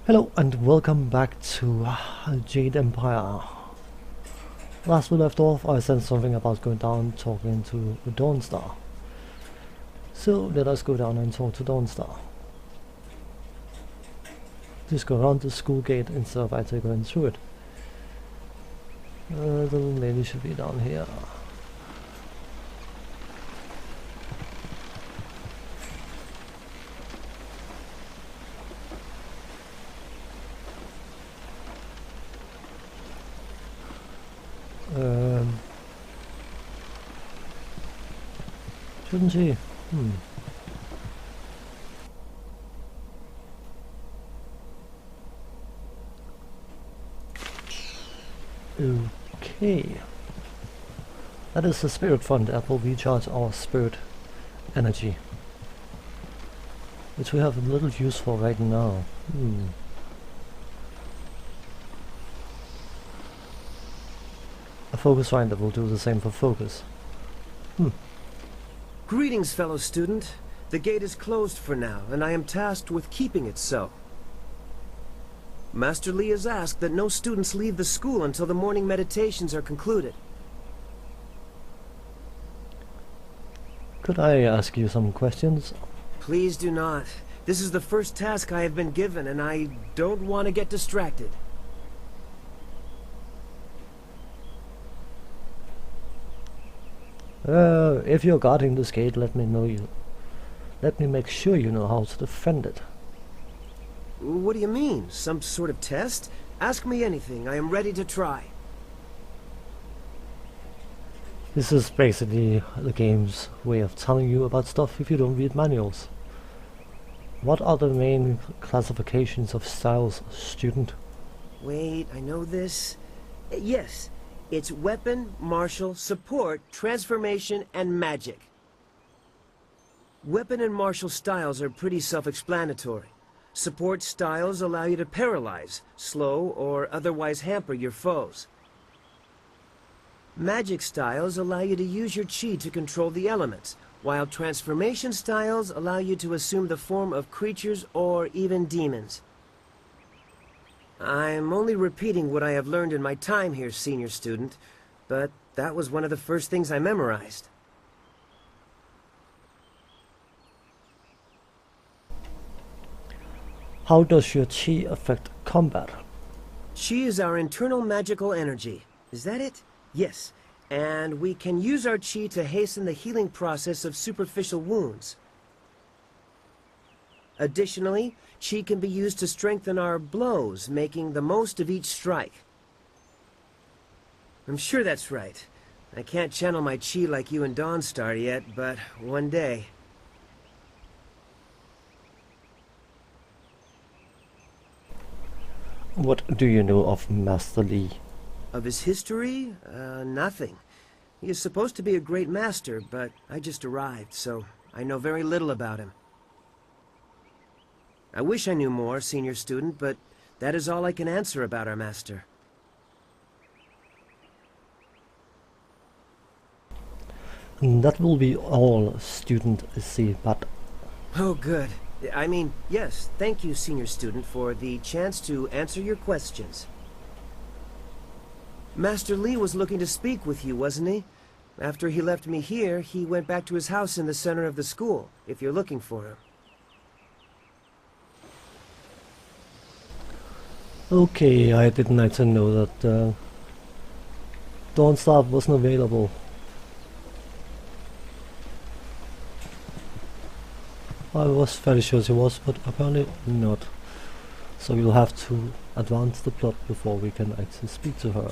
Hello and welcome back to Jade Empire. Last we left off, I said something about going down talking to Dawnstar. So let us go down and talk to Dawnstar. Just go around the school gate instead of actually going through it. The little lady should be down here. Shouldn't she? Okay. That is the spirit fund that will recharge our spirit energy, which we have a little use for right now. A focus finder will do the same for focus. Greetings, fellow student. The gate is closed for now, and I am tasked with keeping it so. Master Lee has asked that no students leave the school until the morning meditations are concluded. Could I ask you some questions? Please do not. This is the first task I have been given, and I don't want to get distracted. If you're guarding this gate, let me make sure you know how to defend it. What do you mean? Some sort of test? Ask me anything. I am ready to try. This is basically the game's way of telling you about stuff if you don't read manuals. What are the main classifications of styles, student? Wait, I know this. Yes, it's weapon, martial, support, transformation, and magic. Weapon and martial styles are pretty self-explanatory. Support styles allow you to paralyze, slow, or otherwise hamper your foes. Magic styles allow you to use your chi to control the elements, while transformation styles allow you to assume the form of creatures or even demons. I'm only repeating what I have learned in my time here, senior student, but that was one of the first things I memorized. How does your chi affect combat? Chi is our internal magical energy. Is that it? Yes. And we can use our chi to hasten the healing process of superficial wounds. Additionally, chi can be used to strengthen our blows, making the most of each strike. I'm sure that's right. I can't channel my chi like you and Dawnstar yet, but one day. What do you know of Master Lee? Of his history? Nothing. He is supposed to be a great master, but I just arrived, so I know very little about him. I wish I knew more, senior student, but that is all I can answer about our master. And that will be all, student C, but... Oh, good. I mean, yes, thank you, senior student, for the chance to answer your questions. Master Lee was looking to speak with you, wasn't he? After he left me here, he went back to his house in the center of the school, if you're looking for him. Okay, I didn't actually know that Dawnstar wasn't available. I was fairly sure she was, but apparently not. So we'll have to advance the plot before we can actually speak to her.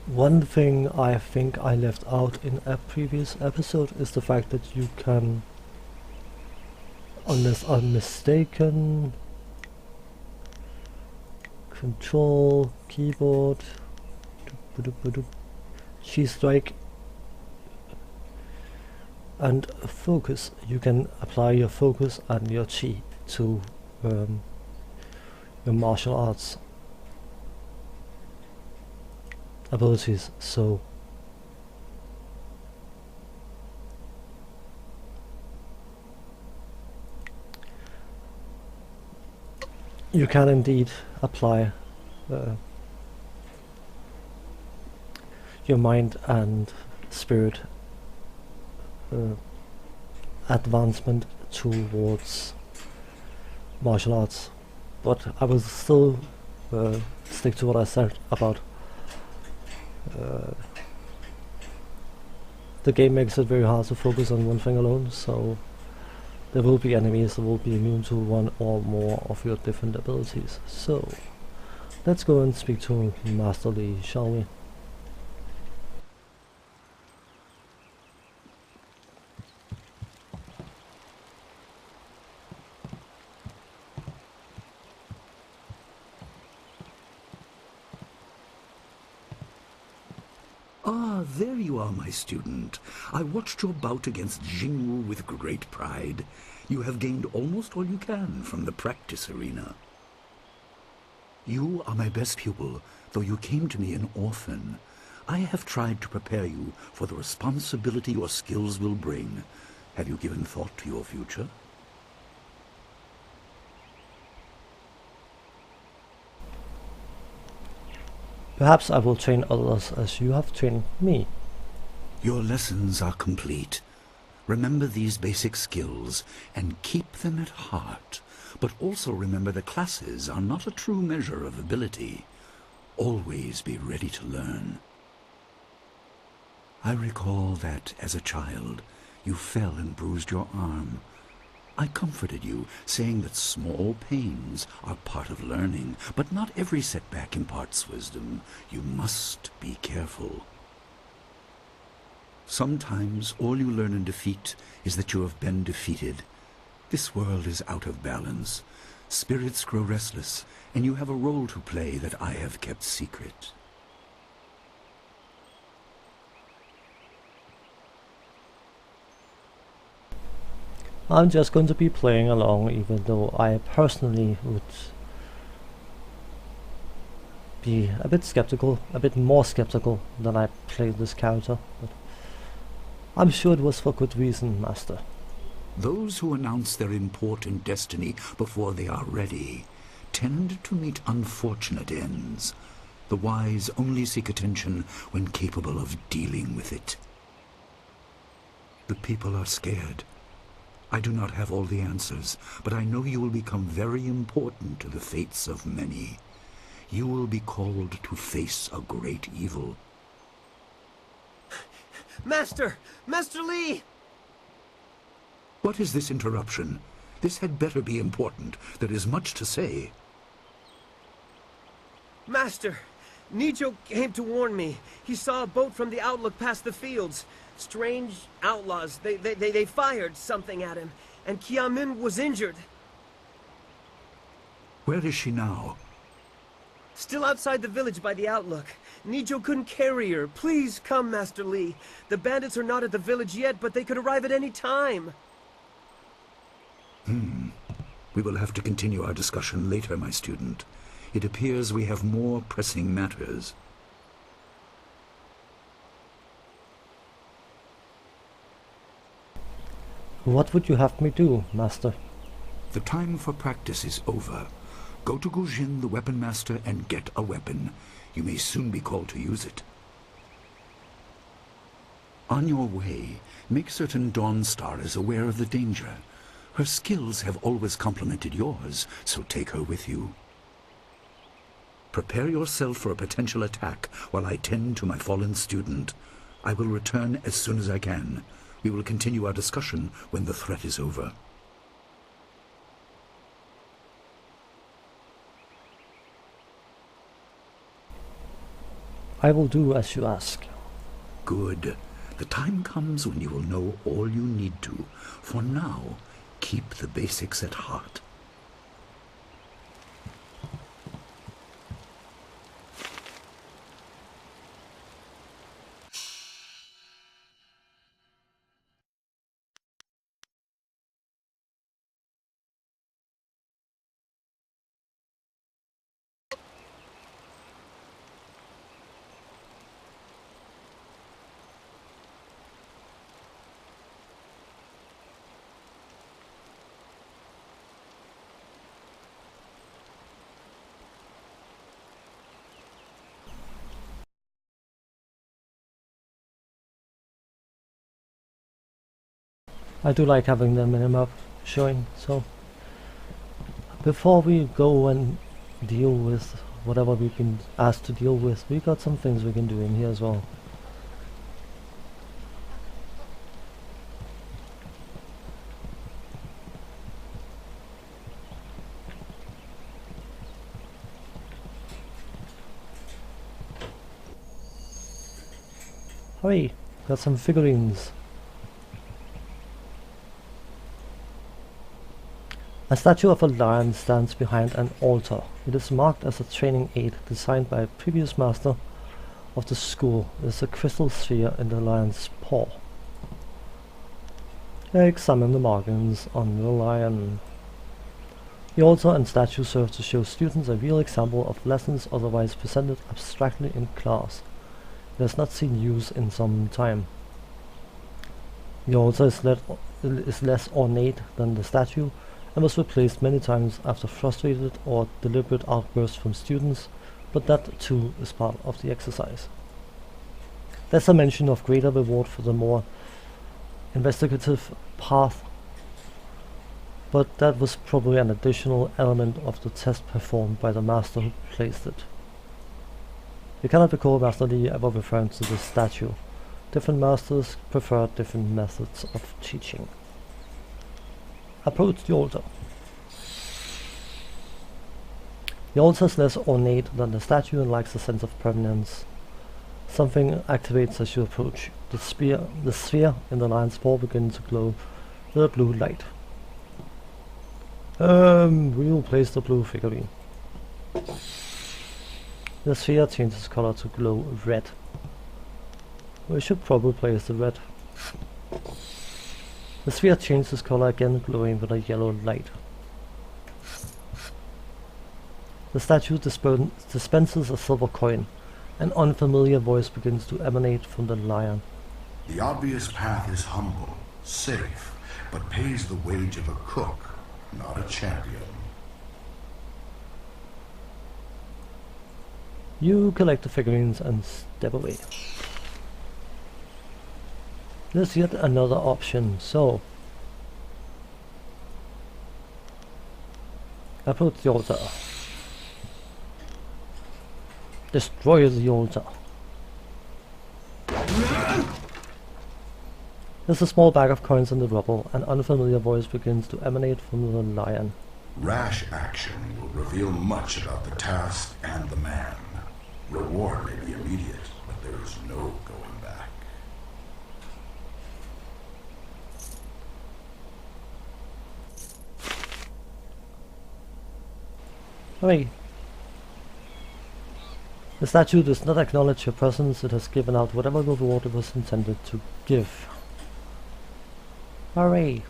One thing I think I left out in a previous episode is the fact that you can, unless I'm mistaken, control, keyboard, chi strike, and focus. You can apply your focus and your chi to your martial arts abilities. So you can indeed apply uh, your mind and spirit uh, advancement towards martial arts, but I will still stick to what I said about the game makes it very hard to focus on one thing alone, so there will be enemies that will be immune to one or more of your different abilities. So let's go and speak to Master Lee, shall we? Ah, there you are, my student. I watched your bout against Jingwu with great pride. You have gained almost all you can from the practice arena. You are my best pupil, though you came to me an orphan. I have tried to prepare you for the responsibility your skills will bring. Have you given thought to your future? Perhaps I will train others as you have trained me. Your lessons are complete. Remember these basic skills and keep them at heart. But also remember that classes are not a true measure of ability. Always be ready to learn. I recall that, as a child, you fell and bruised your arm. I comforted you, saying that small pains are part of learning, but not every setback imparts wisdom. You must be careful. Sometimes all you learn in defeat is that you have been defeated. This world is out of balance. Spirits grow restless, and you have a role to play that I have kept secret. I'm just going to be playing along, even though I personally would be a bit skeptical, a bit more skeptical than I played this character, but I'm sure it was for good reason, Master. Those who announce their important destiny before they are ready tend to meet unfortunate ends. The wise only seek attention when capable of dealing with it. The people are scared. I do not have all the answers, but I know you will become very important to the fates of many. You will be called to face a great evil. Master! Master Lee! What is this interruption? This had better be important. There is much to say. Master! Nijo came to warn me. He saw a boat from the outlook past the fields. Strange outlaws. They fired something at him. And Kiamin was injured. Where is she now? Still outside the village by the outlook. Nijo couldn't carry her. Please come, Master Lee. The bandits are not at the village yet, but they could arrive at any time. We will have to continue our discussion later, my student. It appears we have more pressing matters. What would you have me do, Master? The time for practice is over. Go to Gujin, the weapon master, and get a weapon. You may soon be called to use it. On your way, make certain Dawnstar is aware of the danger. Her skills have always complemented yours, so take her with you. Prepare yourself for a potential attack while I tend to my fallen student. I will return as soon as I can. We will continue our discussion when the threat is over. I will do as you ask. Good. The time comes when you will know all you need to. For now, keep the basics at heart. I do like having the minimap showing, so before we go and deal with whatever we've been asked to deal with, we got some things we can do in here as well. Hurry! Got some figurines. A statue of a lion stands behind an altar. It is marked as a training aid designed by a previous master of the school. It is a crystal sphere in the lion's paw. Examine the markings on the lion. The altar and statue serve to show students a real example of lessons otherwise presented abstractly in class. It has not seen use in some time. The altar is less ornate than the statue and was replaced many times after frustrated or deliberate outbursts from students, but that too is part of the exercise. There's a mention of greater reward for the more investigative path, but that was probably an additional element of the test performed by the master who placed it. You cannot recall Master Lee ever referring to this statue. Different masters prefer different methods of teaching. Approach the altar. The altar is less ornate than the statue and lacks a sense of permanence. Something activates as you approach. The sphere in the lion's paw begins to glow with a blue light. We will place the blue figurine. The sphere changes color to glow red. We should probably place the red. The sphere changes color again, glowing with a yellow light. The statue dispenses a silver coin. An unfamiliar voice begins to emanate from the lion. The obvious path is humble, safe, but pays the wage of a cook, not a champion. You collect the figurines and step away. There's yet another option, so approach the altar. Destroy the altar. There's a small bag of coins in the rubble. An unfamiliar voice begins to emanate from the lion. Rash action will reveal much about the task and the man. Reward may be immediate, but there is no going back. Hurry! The statue does not acknowledge your presence. It has given out whatever reward it was intended to give. Hurry!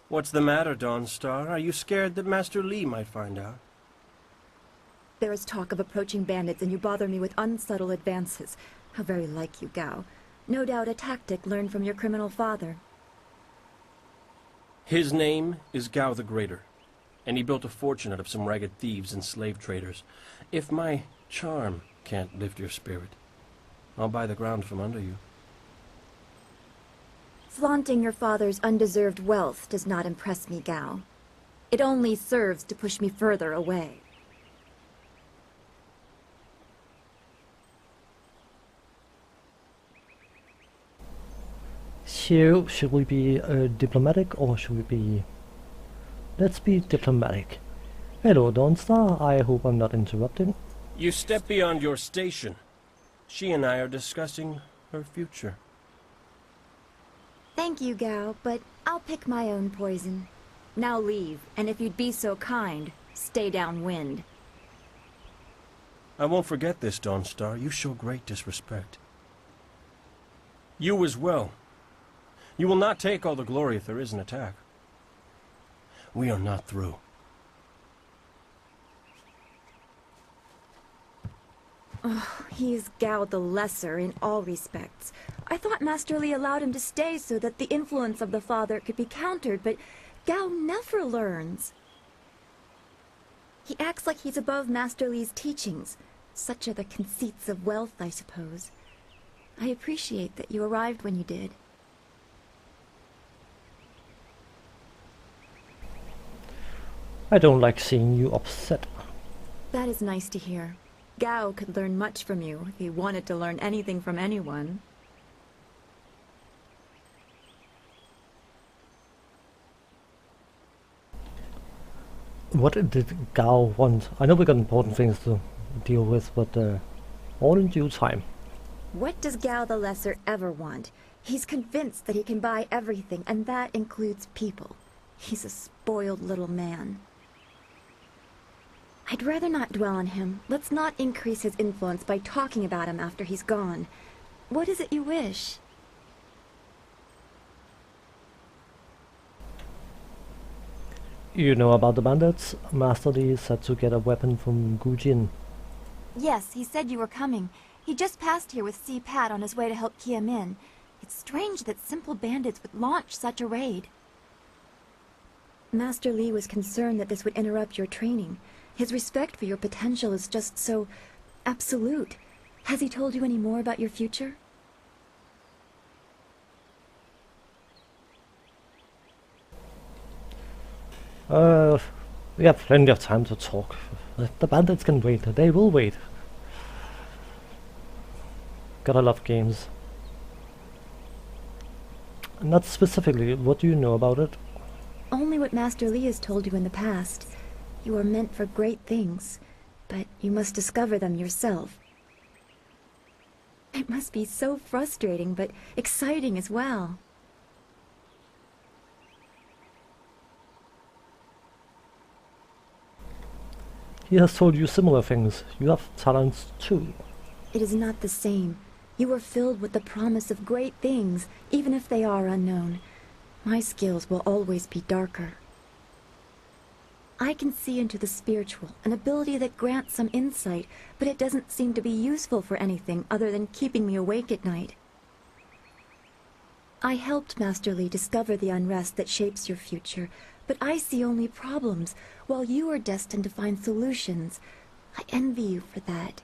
What's the matter, Dawnstar? Are you scared that Master Lee might find out? There is talk of approaching bandits and you bother me with unsubtle advances. How very like you, Gao. No doubt a tactic learned from your criminal father. His name is Gao the Greater, and he built a fortune out of some ragged thieves and slave traders. If my charm can't lift your spirit, I'll buy the ground from under you. Flaunting your father's undeserved wealth does not impress me, Gao. It only serves to push me further away. So, should we be diplomatic or should we be... Let's be diplomatic. Hello, Dawnstar. I hope I'm not interrupting. You step beyond your station. She and I are discussing her future. Thank you, Gao, but I'll pick my own poison. Now leave, and if you'd be so kind, stay downwind. I won't forget this, Dawnstar. You show great disrespect. You as well. You will not take all the glory if there is an attack. We are not through. Oh, he is Gao the Lesser in all respects. I thought Master Li allowed him to stay so that the influence of the father could be countered, but Gao never learns. He acts like he's above Master Li's teachings. Such are the conceits of wealth, I suppose. I appreciate that you arrived when you did. I don't like seeing you upset. That is nice to hear. Gao could learn much from you if he wanted to learn anything from anyone. What did Gao want? I know we got important things to deal with, but all in due time. What does Gao the Lesser ever want? He's convinced that he can buy everything, and that includes people. He's a spoiled little man. I'd rather not dwell on him. Let's not increase his influence by talking about him after he's gone. What is it you wish? You know about the bandits? Master Li said to get a weapon from Gujin. Yes, he said you were coming. He just passed here with Si Pat on his way to help Kia Min. It's strange that simple bandits would launch such a raid. Master Li was concerned that this would interrupt your training. His respect for your potential is just so absolute. Has he told you any more about your future? We have plenty of time to talk. The bandits can wait. They will wait. Gotta love games. Not specifically. What do you know about it? Only what Master Li has told you in the past. You are meant for great things, but you must discover them yourself. It must be so frustrating, but exciting as well. He has told you similar things. You have talents too. It is not the same. You are filled with the promise of great things, even if they are unknown. My skills will always be darker. I can see into the spiritual, an ability that grants some insight, but it doesn't seem to be useful for anything other than keeping me awake at night. I helped Master Li discover the unrest that shapes your future, but I see only problems, while you are destined to find solutions. I envy you for that.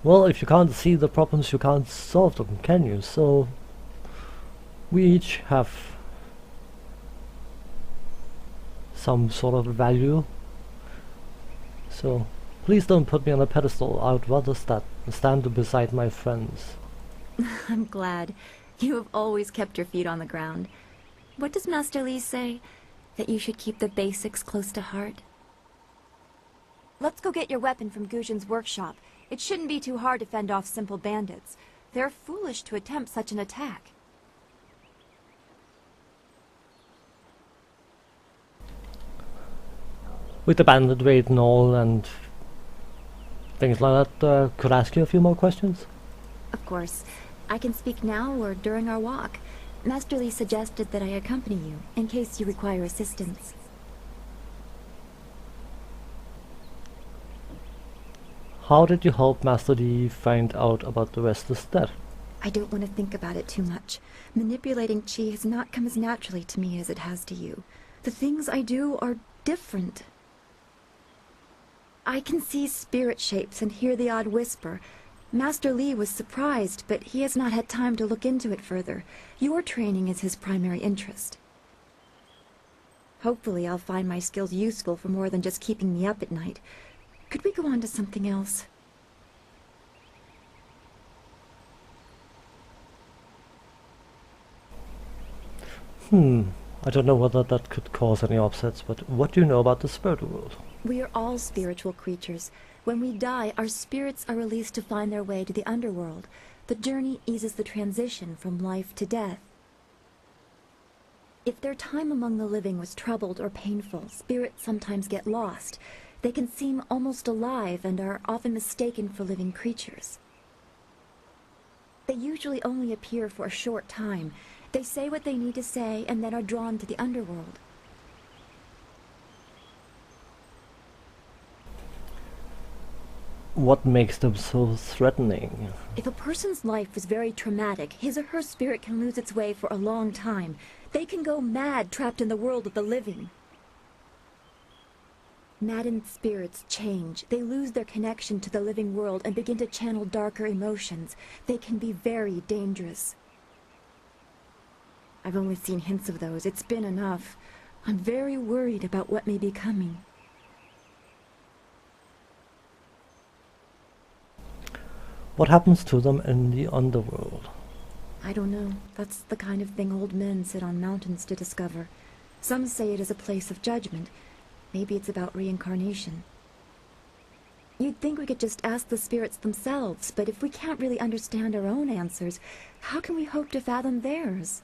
Well, if you can't see the problems, you can't solve them, can you? So we each have some sort of value. So please don't put me on a pedestal. I would rather stand beside my friends. I'm glad. You have always kept your feet on the ground. What does Master Li say? That you should keep the basics close to heart? Let's go get your weapon from Gujin's workshop. It shouldn't be too hard to fend off simple bandits. They're foolish to attempt such an attack. With the bandit raid and all and things like that, could I ask you a few more questions? Of course. I can speak now or during our walk. Master Li suggested that I accompany you, in case you require assistance. How did you help Master Li find out about the restless dead? I don't want to think about it too much. Manipulating Qi has not come as naturally to me as it has to you. The things I do are different. I can see spirit shapes and hear the odd whisper. Master Li was surprised, but he has not had time to look into it further. Your training is his primary interest. Hopefully I'll find my skills useful for more than just keeping me up at night. Could we go on to something else? I don't know whether that could cause any upsets, but what do you know about the spirit world? We are all spiritual creatures. When we die, our spirits are released to find their way to the underworld. The journey eases the transition from life to death. If their time among the living was troubled or painful, spirits sometimes get lost. They can seem almost alive and are often mistaken for living creatures. They usually only appear for a short time. They say what they need to say and then are drawn to the underworld. What makes them so threatening? If a person's life was very traumatic, his or her spirit can lose its way for a long time. They can go mad trapped in the world of the living. Maddened spirits change. They lose their connection to the living world and begin to channel darker emotions. They can be very dangerous. I've only seen hints of those. It's been enough. I'm very worried about what may be coming. What happens to them in the underworld? I don't know. That's the kind of thing old men sit on mountains to discover. Some say it is a place of judgment. Maybe it's about reincarnation. You'd think we could just ask the spirits themselves, but if we can't really understand our own answers, how can we hope to fathom theirs?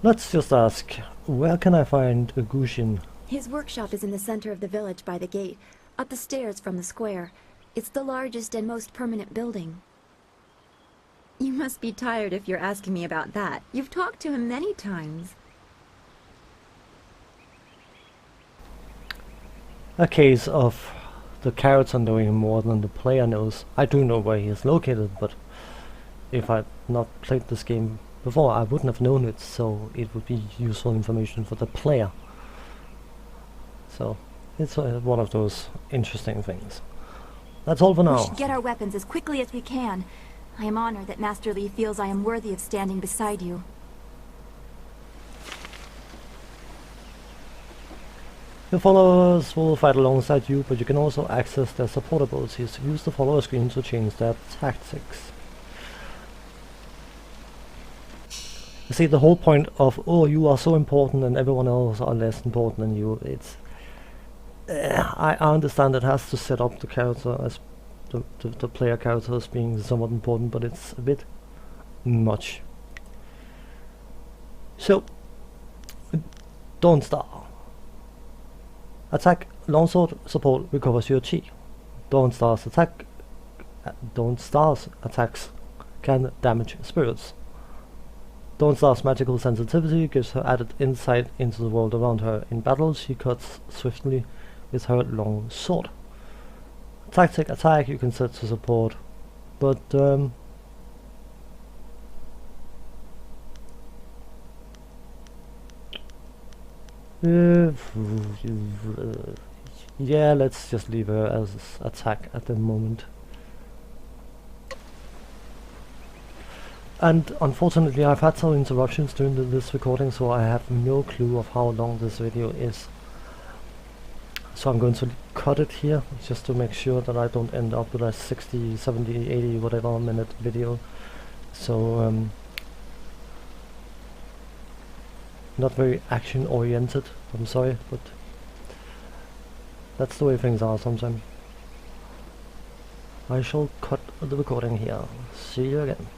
Let's just ask, where can I find a Gushin? His workshop is in the center of the village by the gate, up the stairs from the square. It's the largest and most permanent building. You must be tired if you're asking me about that. You've talked to him many times. A case of the character knowing more than the player knows. I do know where he is located, but if I'd not played this game before, I wouldn't have known it, so it would be useful information for the player. So, it's one of those interesting things. That's all for now. We should get our weapons as quickly as we can. I am honored that Master Li feels I am worthy of standing beside you. Your followers will fight alongside you, but you can also access their support abilities. Use the follower screen to change their tactics. You see, the whole point of, oh, you are so important and everyone else are less important than you, it's... I understand it has to set up the character as the player character as being somewhat important, but it's a bit much. So, Dawn Star. Attack longsword support recovers your chi. Dawn Star's attacks can damage spirits. Dawn Star's magical sensitivity gives her added insight into the world around her. In battle, she cuts swiftly with her long sword. Tactic attack you can set to support, but yeah, let's just leave her as attack at the moment. And unfortunately I've had some interruptions during this recording, so I have no clue of how long this video is. So I'm going to cut it here, just to make sure that I don't end up with a 60, 70, 80, whatever minute video. So, not very action oriented, I'm sorry, but that's the way things are sometimes. I shall cut the recording here. See you again.